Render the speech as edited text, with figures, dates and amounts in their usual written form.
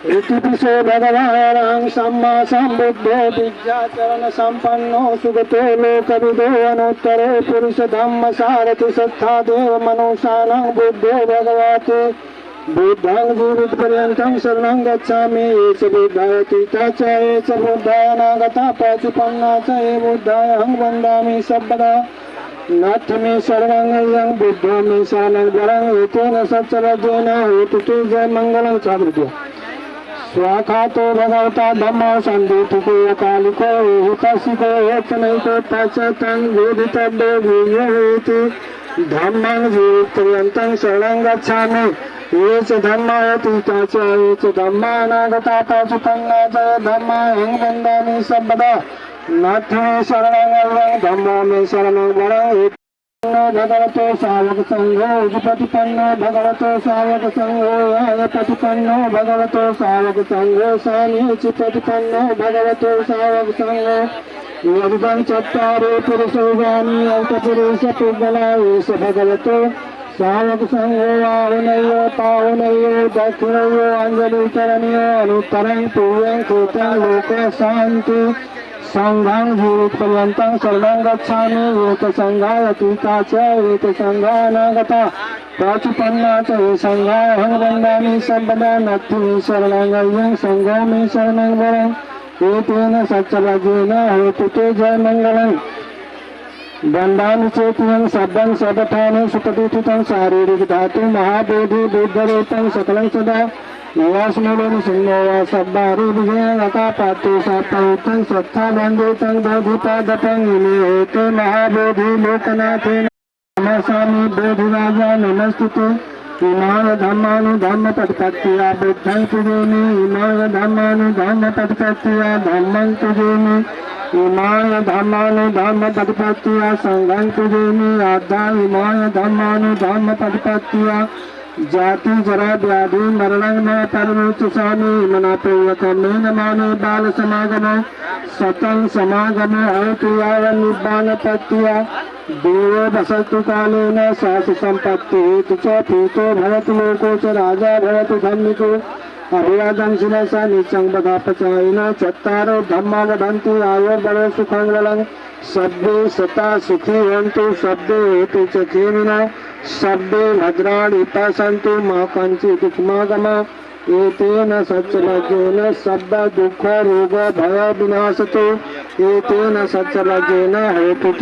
इतिपिशो भगवान् सम्मा सम्बुद्धो विद्याचरण संपन्नो सुगतो लोकविदो अनुत्तरो पुरुष धम्म सारथि सत्ता देव मनुष्याणां बुद्धो भगवते बुद्धं जीवित पर्यन्तं शरणं गच्छामि ये च बुद्धाय तीता च ये च बुद्धाय अनागता पतिपन्ना च ये बुद्धाय अहं वन्दामि सर्वदा नाथ में सर्वांगं बुद्धो में शरणं वरं एतेन सच्चरजेन हेतु जय मंगलं साधुर्य स्वाखातो भगवता धम्मो संदीपिको अकालिको हितसिको हेतनैको पश्चातं वेदितव्यो वियोति धम्मं जीवितपर्यन्तं शरणं गच्छामि ये च धम्मा अतीता च ये च धम्मा अनागता पतिपन्ना च धम्माहं वन्दामि सर्वदा नाथ में शरणं धम्मो में शरणं वरं भगवतो सावक संघो प्रतिपन्नो भगवतो सावक संघो याय प्रतिपन्नो भगवतो सावक संघो सामीचि प्रतिपन्नो भगवतो सावक संघो यदुदं चत्वारो पुरुषो गामी अल्पपुरुष पुद्गला एष भगवतो सावक संघो आहुनयो पाहुनयो दक्षिणयो अंजलिकरणयो अनुत्तरं पूर्वं कृतं लोक शान्ति संघं जीवितपर्यन्तं शरणं गच्छामि ये च संघाय तीता च ये च संघाय अनागता पतिपन्ना च ये संघाहं वन्दामि सर्वदा नत्थि शरणं संघो मे शरणं वरं एतेन सच्चलजेन हेतु ते जय मंगलं वन्दामि चेत्यं शब्दं सर्वथानं सुपठितं शारीरिक धातु महाबोधि बुद्धरूपं सकलं सदा नवास्मरण सिंहोवा सब्बारी विजयनका पाते सापौतं सत्था बन्धुतं बोधिपादपं इमेते महाबोधि लोकनाथे नमस्कामि बोधिराजा नमस्तुते इमाय धम्मानुधम्म प्रतिपत्तिया बुद्धं तुजेमि इमाय धम्मानुधम्म प्रतिपत्तिया धम्मं तुजेमि इमाय धम्मानुधम्म प्रतिपत्तिया संघं तुजेमि आद्धा इमाय धम्मानुधम्म प्रतिपत्तिया जाति जरा व्याधि मरणं न परमुच्चामि मनाप्रियतमेन माने बाल समागम सतं समागम हेतु यावन् निब्बानपत्तिया देवो वसतु कालेन शास संपत्ति हेतु च पीतो भवतु लोको च राजा भवतु धम्मिको अभिवादं शिरसा नीचं बधापचायिन चत्तारो धम्मा वदन्ति आयो बलो सुखं बलं शब्दे सता सुखी हन्तु शब्दे हेतु च खेमिनः शब्दे भद्राणि पश्यन्तु मा कञ्चित् समागम एतेन सच्चलजेन शब्द दुःख रोग भय विनाशतो एतेन सच्चलजेन हेतु